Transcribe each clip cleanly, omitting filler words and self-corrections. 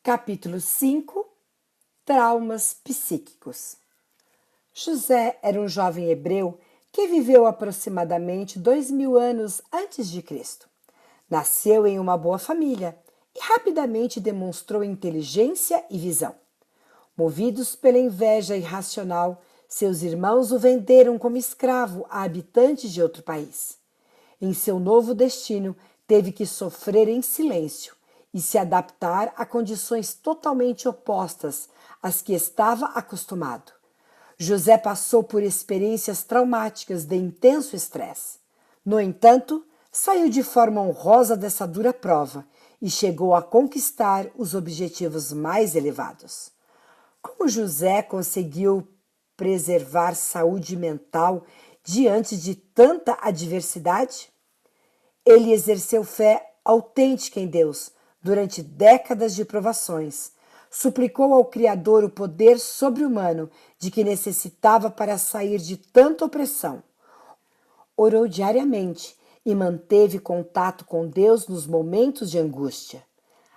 Capítulo 5. Traumas psíquicos. José era um jovem hebreu que viveu aproximadamente 2000 anos antes de Cristo. Nasceu em uma boa família e rapidamente demonstrou inteligência e visão. Movidos pela inveja irracional, seus irmãos o venderam como escravo a habitantes de outro país. Em seu novo destino, teve que sofrer em silêncio e se adaptar a condições totalmente opostas às que estava acostumado. José passou por experiências traumáticas de intenso estresse. No entanto, saiu de forma honrosa dessa dura prova e chegou a conquistar os objetivos mais elevados. Como José conseguiu preservar saúde mental diante de tanta adversidade? Ele exerceu fé autêntica em Deus durante décadas de provações. Suplicou ao Criador o poder sobre-humano de que necessitava para sair de tanta opressão. Orou diariamente e manteve contato com Deus nos momentos de angústia.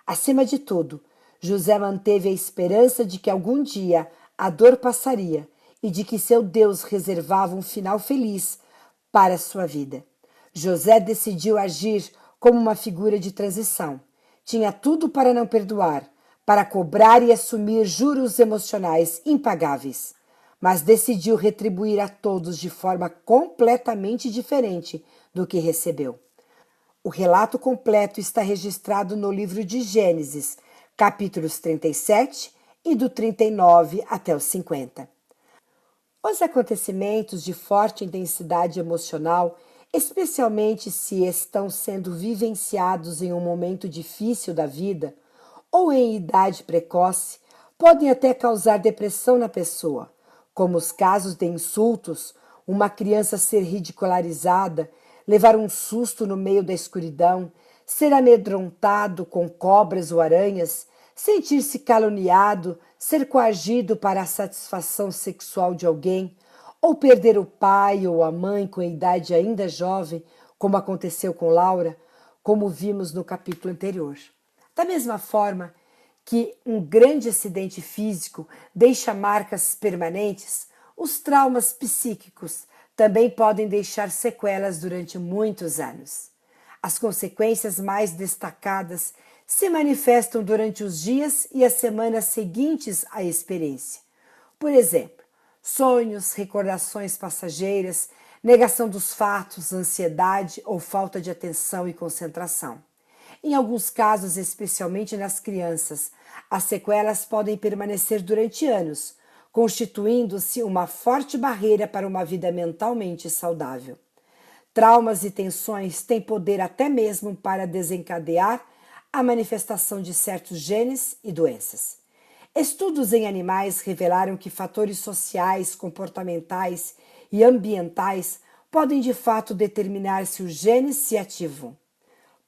Acima de tudo, José manteve a esperança de que algum dia a dor passaria e de que seu Deus reservava um final feliz para sua vida. José decidiu agir como uma figura de transição. Tinha tudo para não perdoar, para cobrar e assumir juros emocionais impagáveis, mas decidiu retribuir a todos de forma completamente diferente do que recebeu. O relato completo está registrado no livro de Gênesis, capítulos 37 e do 39 até o 50. Os acontecimentos de forte intensidade emocional, especialmente se estão sendo vivenciados em um momento difícil da vida ou em idade precoce, podem até causar depressão na pessoa, como os casos de insultos, uma criança ser ridicularizada, levar um susto no meio da escuridão, ser amedrontado com cobras ou aranhas, sentir-se caluniado, ser coagido para a satisfação sexual de alguém, ou perder o pai ou a mãe com idade ainda jovem, como aconteceu com Laura, como vimos no capítulo anterior. Da mesma forma que um grande acidente físico deixa marcas permanentes, os traumas psíquicos também podem deixar sequelas durante muitos anos. As consequências mais destacadas se manifestam durante os dias e as semanas seguintes à experiência. Por exemplo, sonhos, recordações passageiras, negação dos fatos, ansiedade ou falta de atenção e concentração. Em alguns casos, especialmente nas crianças, as sequelas podem permanecer durante anos, constituindo-se uma forte barreira para uma vida mentalmente saudável. Traumas e tensões têm poder até mesmo para desencadear a manifestação de certos genes e doenças. Estudos em animais revelaram que fatores sociais, comportamentais e ambientais podem de fato determinar se os genes se ativam.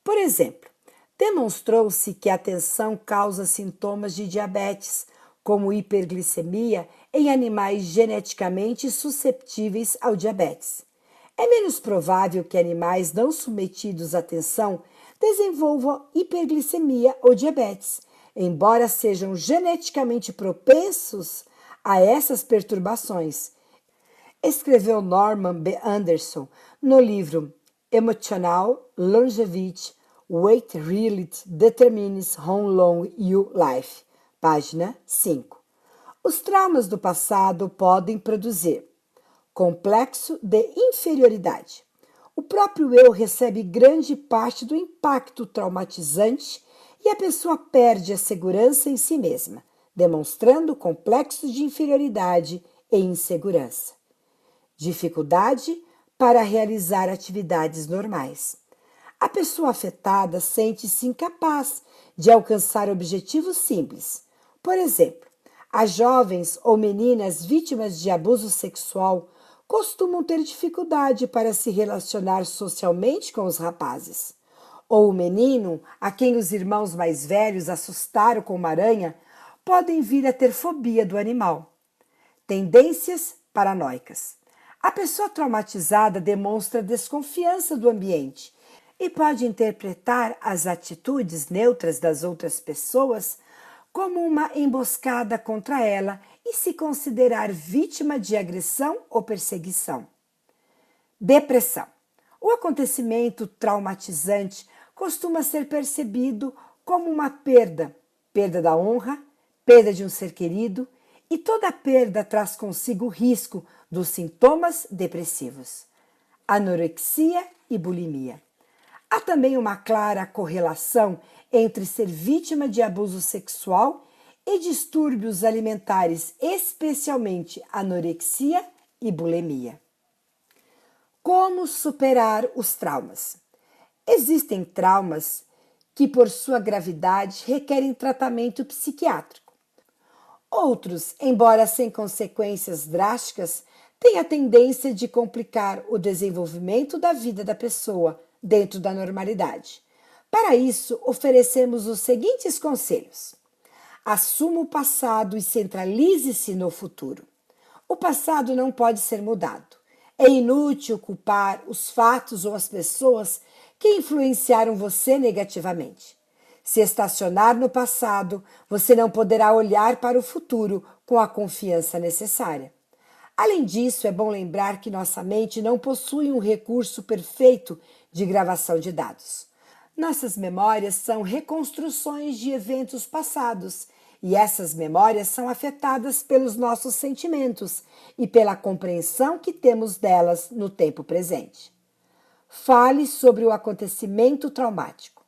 Por exemplo, demonstrou-se que a tensão causa sintomas de diabetes, como hiperglicemia, em animais geneticamente susceptíveis ao diabetes. É menos provável que animais não submetidos à tensão desenvolvam hiperglicemia ou diabetes, embora sejam geneticamente propensos a essas perturbações, escreveu Norman B. Anderson no livro Emotional Longevity: Weight Really Determines How Long You Live, página 5. Os traumas do passado podem produzir complexo de inferioridade. O próprio eu recebe grande parte do impacto traumatizante e a pessoa perde a segurança em si mesma, demonstrando complexo de inferioridade e insegurança. Dificuldade para realizar atividades normais. A pessoa afetada sente-se incapaz de alcançar objetivos simples. Por exemplo, as jovens ou meninas vítimas de abuso sexual costumam ter dificuldade para se relacionar socialmente com os rapazes. Ou o menino, a quem os irmãos mais velhos assustaram com uma aranha, podem vir a ter fobia do animal. Tendências paranoicas. A pessoa traumatizada demonstra desconfiança do ambiente e pode interpretar as atitudes neutras das outras pessoas como uma emboscada contra ela e se considerar vítima de agressão ou perseguição. Depressão. O acontecimento traumatizante costuma ser percebido como uma perda, perda da honra, perda de um ser querido, e toda perda traz consigo o risco dos sintomas depressivos, anorexia e bulimia. Há também uma clara correlação entre ser vítima de abuso sexual e distúrbios alimentares, especialmente anorexia e bulimia. Como superar os traumas? Existem traumas que, por sua gravidade, requerem tratamento psiquiátrico. Outros, embora sem consequências drásticas, têm a tendência de complicar o desenvolvimento da vida da pessoa dentro da normalidade. Para isso, oferecemos os seguintes conselhos. Assuma o passado e centralize-se no futuro. O passado não pode ser mudado. É inútil culpar os fatos ou as pessoas que influenciaram você negativamente. Se estacionar no passado, você não poderá olhar para o futuro com a confiança necessária. Além disso, é bom lembrar que nossa mente não possui um recurso perfeito de gravação de dados. Nossas memórias são reconstruções de eventos passados e essas memórias são afetadas pelos nossos sentimentos e pela compreensão que temos delas no tempo presente. Fale sobre o acontecimento traumático.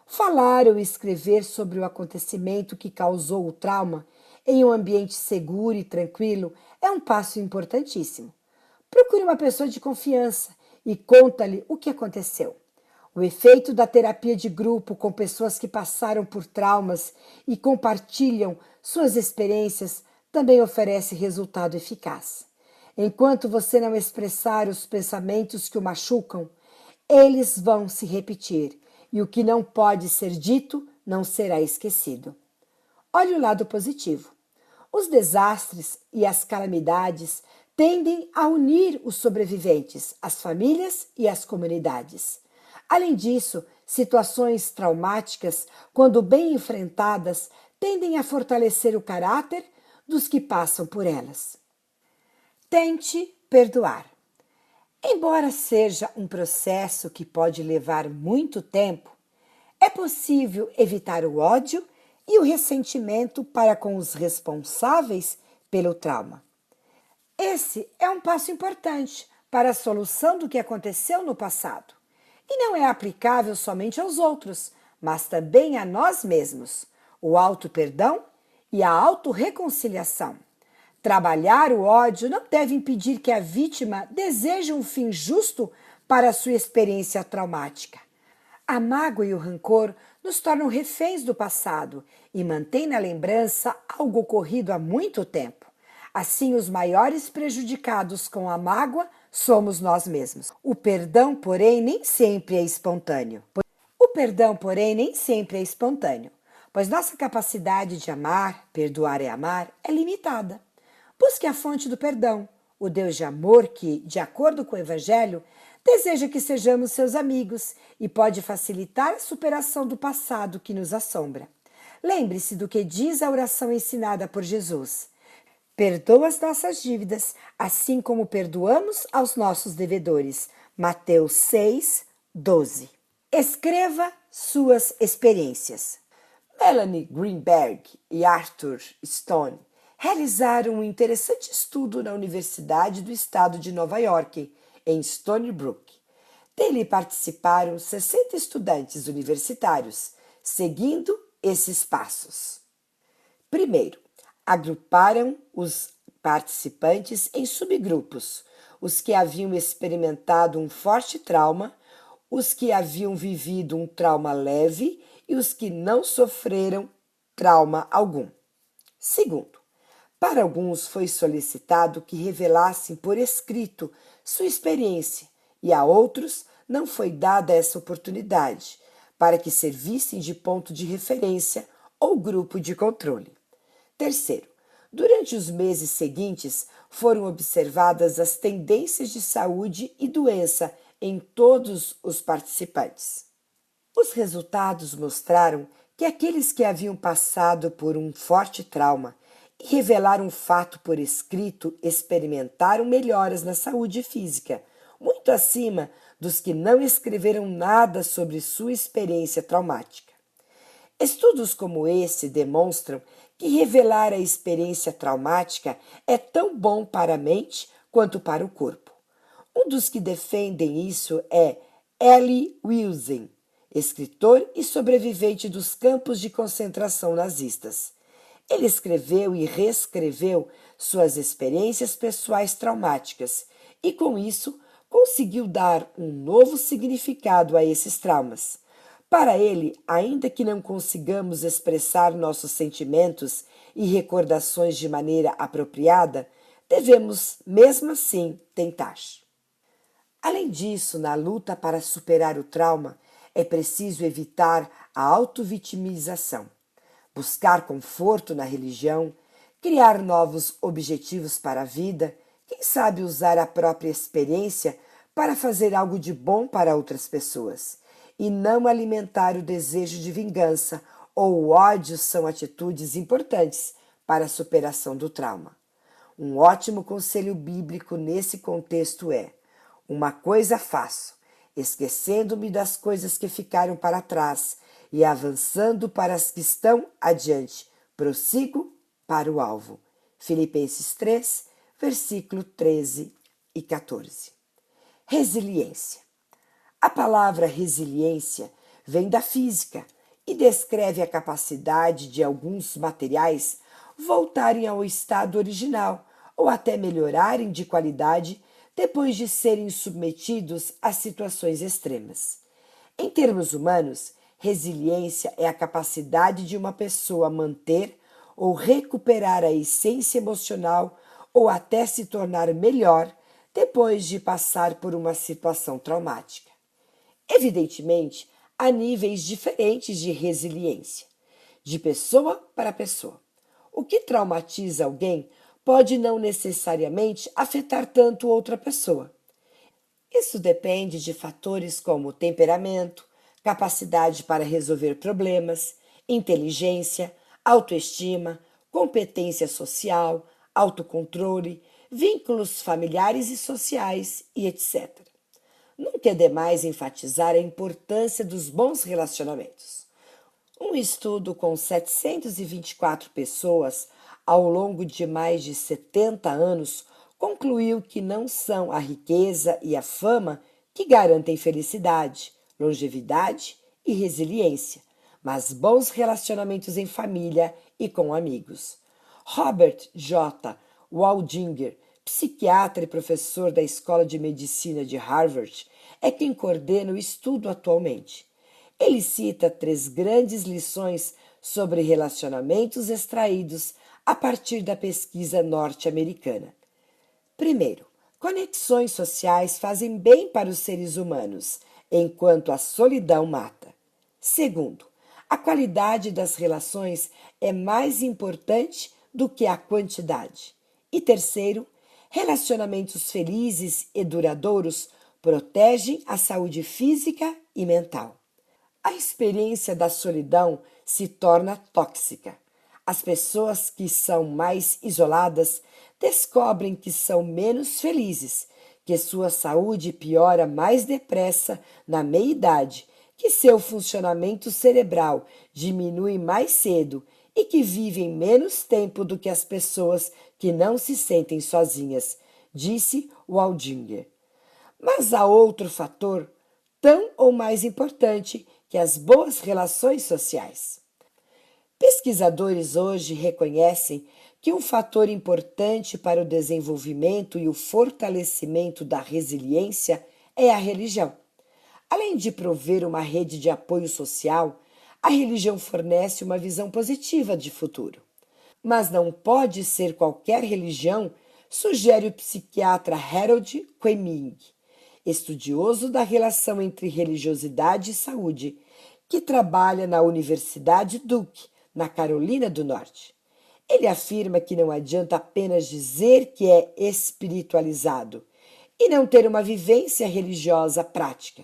Falar ou escrever sobre o acontecimento que causou o trauma em um ambiente seguro e tranquilo é um passo importantíssimo. Procure uma pessoa de confiança e conta-lhe o que aconteceu. O efeito da terapia de grupo com pessoas que passaram por traumas e compartilham suas experiências também oferece resultado eficaz. Enquanto você não expressar os pensamentos que o machucam, eles vão se repetir e o que não pode ser dito não será esquecido. Olhe o lado positivo. Os desastres e as calamidades tendem a unir os sobreviventes, as famílias e as comunidades. Além disso, situações traumáticas, quando bem enfrentadas, tendem a fortalecer o caráter dos que passam por elas. Tente perdoar. Embora seja um processo que pode levar muito tempo, é possível evitar o ódio e o ressentimento para com os responsáveis pelo trauma. Esse é um passo importante para a solução do que aconteceu no passado. E não é aplicável somente aos outros, mas também a nós mesmos. O auto-perdão e a auto-reconciliação. Trabalhar o ódio não deve impedir que a vítima deseje um fim justo para a sua experiência traumática. A mágoa e o rancor nos tornam reféns do passado e mantêm na lembrança algo ocorrido há muito tempo. Assim, os maiores prejudicados com a mágoa somos nós mesmos. O perdão, porém, nem sempre é espontâneo. Pois nossa capacidade de amar, perdoar e amar, é limitada. Busque a fonte do perdão, o Deus de amor que, de acordo com o Evangelho, deseja que sejamos seus amigos e pode facilitar a superação do passado que nos assombra. Lembre-se do que diz a oração ensinada por Jesus. Perdoa as nossas dívidas, assim como perdoamos aos nossos devedores. Mateus 6, 12. Escreva suas experiências. Melanie Greenberg e Arthur Stone realizaram um interessante estudo na Universidade do Estado de Nova York, em Stony Brook. Dele participaram 60 estudantes universitários, seguindo esses passos. Primeiro, agruparam os participantes em subgrupos, os que haviam experimentado um forte trauma, os que haviam vivido um trauma leve e os que não sofreram trauma algum. Segundo, para alguns foi solicitado que revelassem por escrito sua experiência e a outros não foi dada essa oportunidade, para que servissem de ponto de referência ou grupo de controle. Terceiro, durante os meses seguintes foram observadas as tendências de saúde e doença em todos os participantes. Os resultados mostraram que aqueles que haviam passado por um forte trauma e revelaram um fato por escrito experimentaram melhoras na saúde física, muito acima dos que não escreveram nada sobre sua experiência traumática. Estudos como esse demonstram que revelar a experiência traumática é tão bom para a mente quanto para o corpo. Um dos que defendem isso é Elie Wiesel, escritor e sobrevivente dos campos de concentração nazistas. Ele escreveu e reescreveu suas experiências pessoais traumáticas e, com isso, conseguiu dar um novo significado a esses traumas. Para ele, ainda que não consigamos expressar nossos sentimentos e recordações de maneira apropriada, devemos, mesmo assim, tentar. Além disso, na luta para superar o trauma, é preciso evitar a autovitimização, buscar conforto na religião, criar novos objetivos para a vida, quem sabe usar a própria experiência para fazer algo de bom para outras pessoas, e não alimentar o desejo de vingança ou o ódio são atitudes importantes para a superação do trauma. Um ótimo conselho bíblico nesse contexto é: uma coisa faço, esquecendo-me das coisas que ficaram para trás e avançando para as que estão adiante, prossigo para o alvo. Filipenses 3, versículo 13 e 14. Resiliência. A palavra resiliência vem da física e descreve a capacidade de alguns materiais voltarem ao estado original ou até melhorarem de qualidade depois de serem submetidos a situações extremas. Em termos humanos, resiliência é a capacidade de uma pessoa manter ou recuperar a essência emocional ou até se tornar melhor depois de passar por uma situação traumática. Evidentemente, há níveis diferentes de resiliência, de pessoa para pessoa. O que traumatiza alguém pode não necessariamente afetar tanto outra pessoa. Isso depende de fatores como temperamento, capacidade para resolver problemas, inteligência, autoestima, competência social, autocontrole, vínculos familiares e sociais e etc. Nunca é demais enfatizar a importância dos bons relacionamentos. Um estudo com 724 pessoas ao longo de mais de 70 anos concluiu que não são a riqueza e a fama que garantem felicidade, longevidade e resiliência, mas bons relacionamentos em família e com amigos. Robert J. Waldinger, psiquiatra e professor da Escola de Medicina de Harvard, é quem coordena o estudo atualmente. Ele cita 3 grandes lições sobre relacionamentos extraídos a partir da pesquisa norte-americana. Primeiro, conexões sociais fazem bem para os seres humanos, enquanto a solidão mata. Segundo, a qualidade das relações é mais importante do que a quantidade. E terceiro, relacionamentos felizes e duradouros protegem a saúde física e mental. A experiência da solidão se torna tóxica. As pessoas que são mais isoladas descobrem que são menos felizes, que sua saúde piora mais depressa na meia-idade, que seu funcionamento cerebral diminui mais cedo e que vivem menos tempo do que as pessoas que não se sentem sozinhas, disse Waldinger. Mas há outro fator, tão ou mais importante, que as boas relações sociais. Pesquisadores hoje reconhecem que um fator importante para o desenvolvimento e o fortalecimento da resiliência é a religião. Além de prover uma rede de apoio social, a religião fornece uma visão positiva de futuro. Mas não pode ser qualquer religião, sugere o psiquiatra Harold Queming, estudioso da relação entre religiosidade e saúde, que trabalha na Universidade Duke, na Carolina do Norte. Ele afirma que não adianta apenas dizer que é espiritualizado e não ter uma vivência religiosa prática.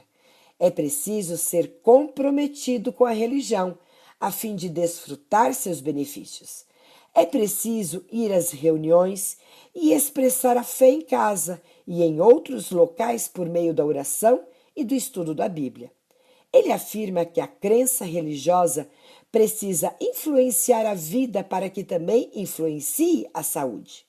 É preciso ser comprometido com a religião, a fim de desfrutar seus benefícios. É preciso ir às reuniões e expressar a fé em casa e em outros locais por meio da oração e do estudo da Bíblia. Ele afirma que a crença religiosa precisa influenciar a vida para que também influencie a saúde.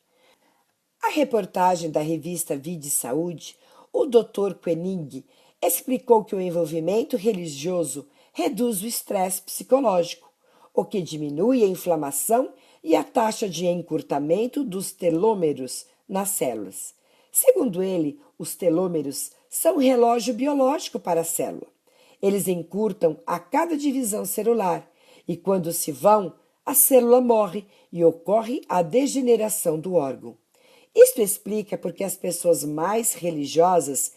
A reportagem da revista Vida e Saúde, o Dr. Koenig explicou que o envolvimento religioso reduz o estresse psicológico, o que diminui a inflamação e a taxa de encurtamento dos telômeros nas células. Segundo ele, os telômeros são um relógio biológico para a célula. Eles encurtam a cada divisão celular e, quando se vão, a célula morre e ocorre a degeneração do órgão. Isto explica porque as pessoas mais religiosas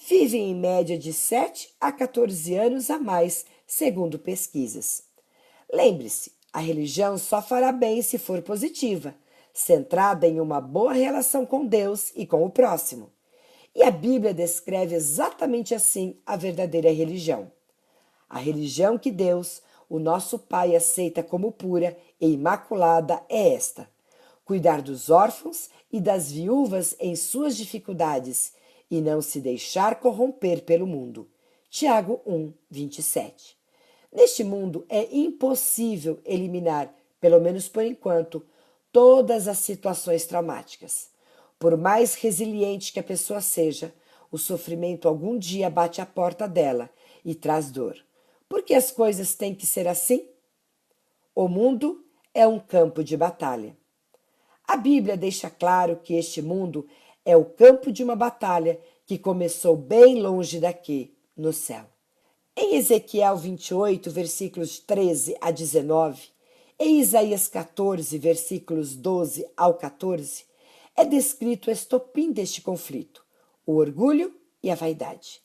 vivem em média de 7 a 14 anos a mais, segundo pesquisas. Lembre-se, a religião só fará bem se for positiva, centrada em uma boa relação com Deus e com o próximo. E a Bíblia descreve exatamente assim a verdadeira religião. A religião que Deus, o nosso Pai, aceita como pura e imaculada é esta: cuidar dos órfãos e das viúvas em suas dificuldades e não se deixar corromper pelo mundo. Tiago 1, 27. Neste mundo é impossível eliminar, pelo menos por enquanto, todas as situações traumáticas. Por mais resiliente que a pessoa seja, o sofrimento algum dia bate à porta dela e traz dor. Por que as coisas têm que ser assim? O mundo é um campo de batalha. A Bíblia deixa claro que este mundo é o campo de uma batalha que começou bem longe daqui, no céu. Em Ezequiel 28, versículos 13 a 19, em Isaías 14, versículos 12 ao 14, é descrito o estopim deste conflito, o orgulho e a vaidade.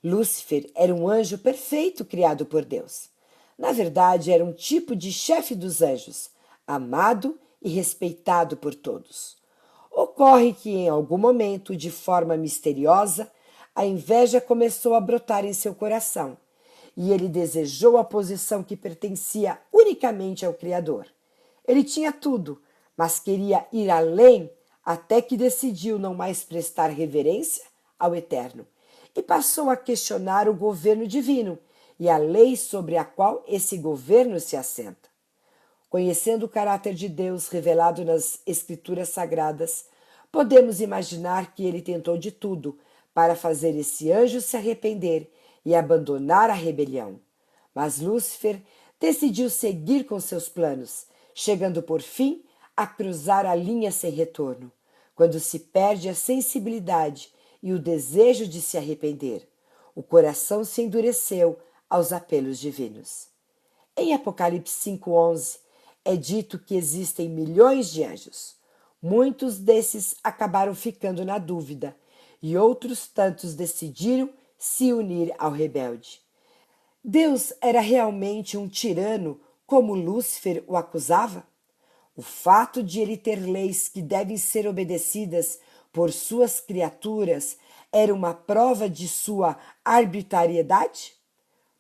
Lúcifer era um anjo perfeito criado por Deus. Na verdade, era um tipo de chefe dos anjos, amado e respeitado por todos. Ocorre que, em algum momento, de forma misteriosa, a inveja começou a brotar em seu coração e ele desejou a posição que pertencia unicamente ao Criador. Ele tinha tudo, mas queria ir além até que decidiu não mais prestar reverência ao Eterno e passou a questionar o governo divino e a lei sobre a qual esse governo se assenta. Conhecendo o caráter de Deus revelado nas Escrituras Sagradas, podemos imaginar que ele tentou de tudo para fazer esse anjo se arrepender e abandonar a rebelião. Mas Lúcifer decidiu seguir com seus planos, chegando por fim a cruzar a linha sem retorno, quando se perde a sensibilidade e o desejo de se arrepender. O coração se endureceu aos apelos divinos. Em Apocalipse 5:11, é dito que existem milhões de anjos. Muitos desses acabaram ficando na dúvida e outros tantos decidiram se unir ao rebelde. Deus era realmente um tirano, como Lúcifer o acusava? O fato de ele ter leis que devem ser obedecidas por suas criaturas era uma prova de sua arbitrariedade?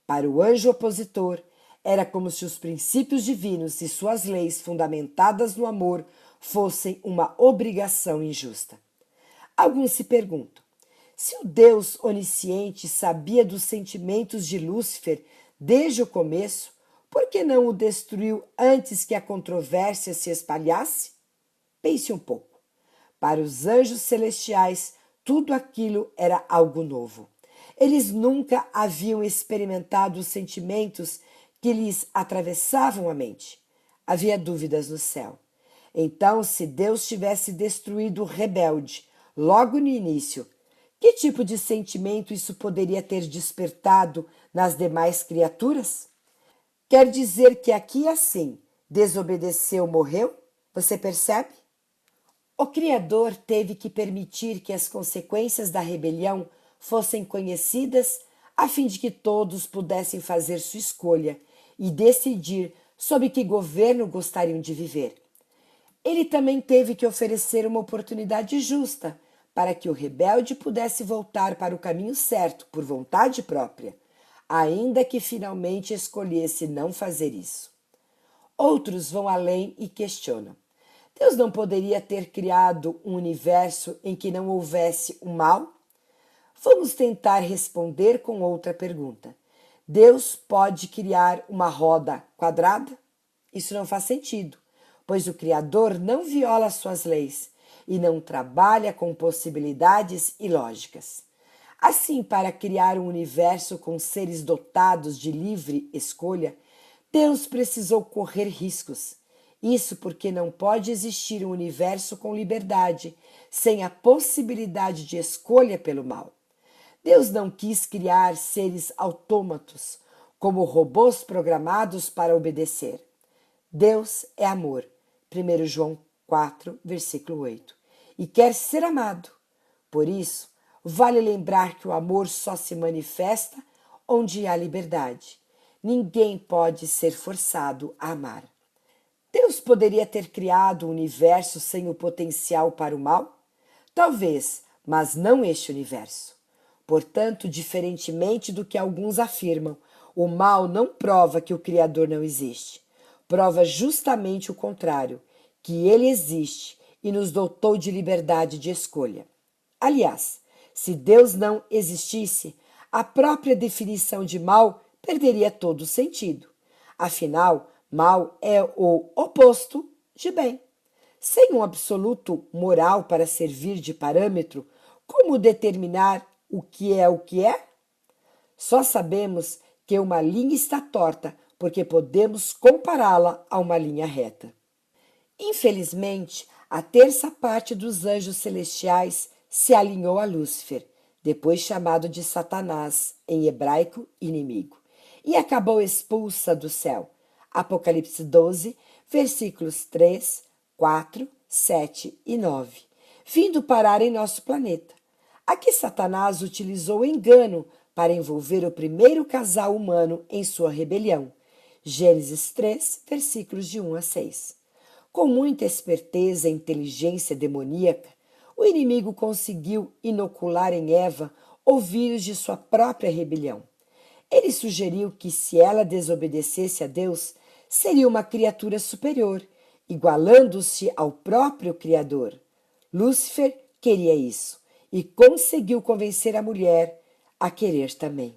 Para o anjo opositor, era como se os princípios divinos e suas leis fundamentadas no amor fossem uma obrigação injusta. Alguns se perguntam: se o Deus onisciente sabia dos sentimentos de Lúcifer desde o começo, por que não o destruiu antes que a controvérsia se espalhasse? Pense um pouco. Para os anjos celestiais, tudo aquilo era algo novo. Eles nunca haviam experimentado os sentimentos que lhes atravessavam a mente. Havia dúvidas no céu. Então, se Deus tivesse destruído o rebelde logo no início, que tipo de sentimento isso poderia ter despertado nas demais criaturas? Quer dizer que aqui assim, desobedeceu, morreu? Você percebe? O Criador teve que permitir que as consequências da rebelião fossem conhecidas a fim de que todos pudessem fazer sua escolha e decidir sob que governo gostariam de viver. Ele também teve que oferecer uma oportunidade justa para que o rebelde pudesse voltar para o caminho certo por vontade própria. ainda que finalmente escolhesse não fazer isso. Outros vão além e questionam: Deus não poderia ter criado um universo em que não houvesse o mal? Vamos tentar responder com outra pergunta. Deus pode criar uma roda quadrada? Isso não faz sentido, pois o Criador não viola suas leis e não trabalha com possibilidades ilógicas. Assim, para criar um universo com seres dotados de livre escolha, Deus precisou correr riscos. Isso porque não pode existir um universo com liberdade sem a possibilidade de escolha pelo mal. Deus não quis criar seres autômatos, como robôs programados para obedecer. Deus é amor, 1 João 4, versículo 8, e quer ser amado. Por isso, vale lembrar que o amor só se manifesta onde há liberdade. Ninguém pode ser forçado a amar. Deus poderia ter criado o universo sem o potencial para o mal? Talvez, mas não este universo. Portanto, diferentemente do que alguns afirmam, o mal não prova que o Criador não existe. Prova justamente o contrário, que ele existe e nos dotou de liberdade de escolha. Aliás, se Deus não existisse, a própria definição de mal perderia todo o sentido. Afinal, mal é o oposto de bem. Sem um absoluto moral para servir de parâmetro, como determinar o que é o que é? Só sabemos que uma linha está torta porque podemos compará-la a uma linha reta. Infelizmente, a terça parte dos anjos celestiais se alinhou a Lúcifer, depois chamado de Satanás, em hebraico, inimigo, e acabou expulsa do céu. Apocalipse 12, versículos 3, 4, 7 e 9, vindo parar em nosso planeta. Aqui Satanás utilizou o engano para envolver o primeiro casal humano em sua rebelião. Gênesis 3, versículos de 1 a 6. Com muita esperteza e inteligência demoníaca, o inimigo conseguiu inocular em Eva o vírus de sua própria rebelião. Ele sugeriu que, se ela desobedecesse a Deus, seria uma criatura superior, igualando-se ao próprio Criador. Lúcifer queria isso e conseguiu convencer a mulher a querer também.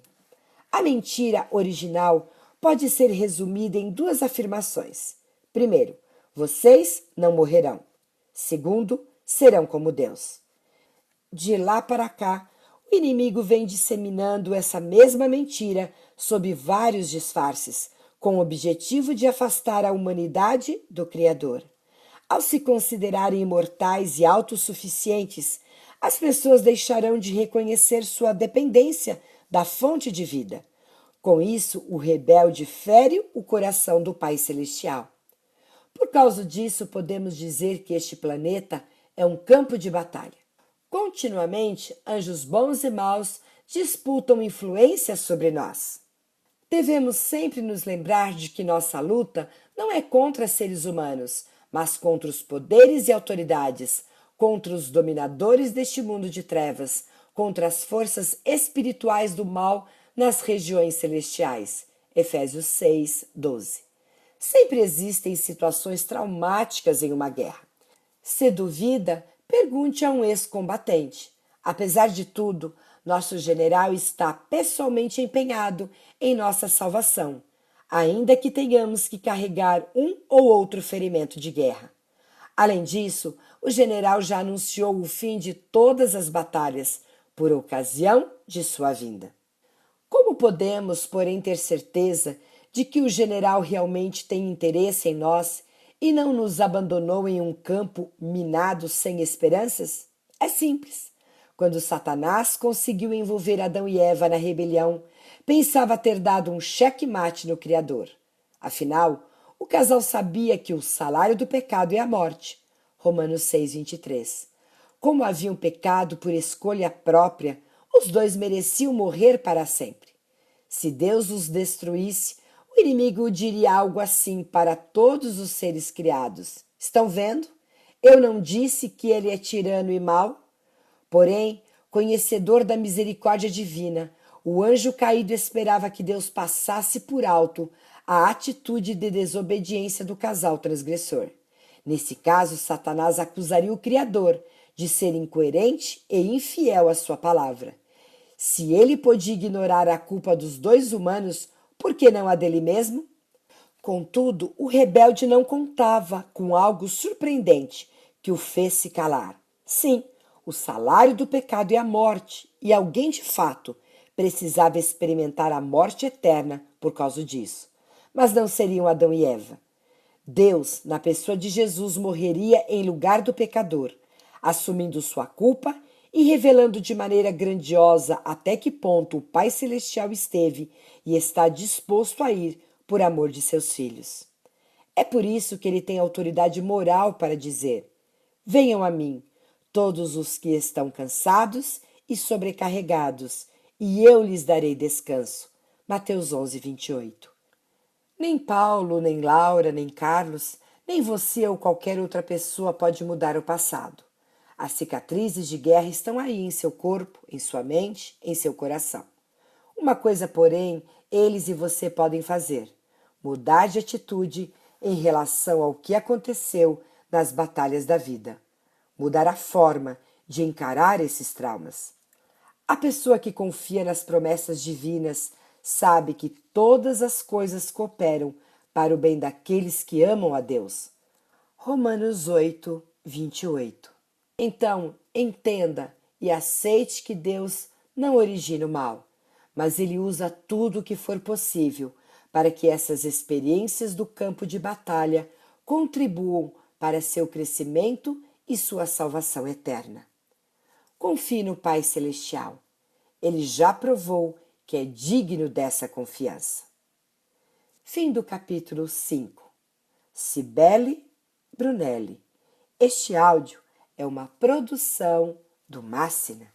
A mentira original pode ser resumida em duas afirmações. Primeiro, vocês não morrerão. Segundo, serão como Deus. De lá para cá, o inimigo vem disseminando essa mesma mentira sob vários disfarces, com o objetivo de afastar a humanidade do Criador. Ao se considerarem imortais e autossuficientes, as pessoas deixarão de reconhecer sua dependência da fonte de vida. Com isso, o rebelde fere o coração do Pai Celestial. Por causa disso, podemos dizer que este planeta é um campo de batalha. Continuamente, anjos bons e maus disputam influência sobre nós. Devemos sempre nos lembrar de que nossa luta não é contra seres humanos, mas contra os poderes e autoridades, contra os dominadores deste mundo de trevas, contra as forças espirituais do mal nas regiões celestiais. Efésios 6, 12. Sempre existem situações traumáticas em uma guerra. Se duvida, pergunte a um ex-combatente. Apesar de tudo, nosso general está pessoalmente empenhado em nossa salvação, ainda que tenhamos que carregar um ou outro ferimento de guerra. Além disso, o general já anunciou o fim de todas as batalhas por ocasião de sua vinda. Como podemos, porém, ter certeza de que o general realmente tem interesse em nós e não nos abandonou em um campo minado sem esperanças? É simples. Quando Satanás conseguiu envolver Adão e Eva na rebelião, pensava ter dado um checkmate no Criador. Afinal, o casal sabia que o salário do pecado é a morte. Romanos 6, 23. Como haviam pecado por escolha própria, os dois mereciam morrer para sempre. Se Deus os destruísse, o inimigo diria algo assim para todos os seres criados. Estão vendo? Eu não disse que ele é tirano e mau? Porém, conhecedor da misericórdia divina, O anjo caído esperava que Deus passasse por alto a atitude de desobediência do casal transgressor. Nesse caso, Satanás acusaria o Criador de ser incoerente e infiel à sua palavra. Se ele podia ignorar a culpa dos dois humanos, por que não a dele mesmo? Contudo, o rebelde não contava com algo surpreendente que o fez se calar. Sim, o salário do pecado é a morte, e alguém de fato precisava experimentar a morte eterna por causa disso. Mas não seriam Adão e Eva. Deus, na pessoa de Jesus, morreria em lugar do pecador, assumindo sua culpa e revelando de maneira grandiosa até que ponto o Pai Celestial esteve e está disposto a ir por amor de seus filhos. É por isso que ele tem autoridade moral para dizer: venham a mim, todos os que estão cansados e sobrecarregados, e eu lhes darei descanso. Mateus 11, 28. Nem Paulo, nem Laura, nem Carlos, nem você ou qualquer outra pessoa pode mudar o passado. As cicatrizes de guerra estão aí em seu corpo, em sua mente, em seu coração. Uma coisa, porém, eles e você podem fazer: mudar de atitude em relação ao que aconteceu nas batalhas da vida. Mudar a forma de encarar esses traumas. A pessoa que confia nas promessas divinas sabe que todas as coisas cooperam para o bem daqueles que amam a Deus. Romanos 8, 28. Então, entenda e aceite que Deus não origina o mal, mas Ele usa tudo o que for possível para que essas experiências do campo de batalha contribuam para seu crescimento e sua salvação eterna. Confie no Pai Celestial. Ele já provou que é digno dessa confiança. Fim do capítulo 5. Cibele Brunelli. Este áudio é uma produção do Máxina.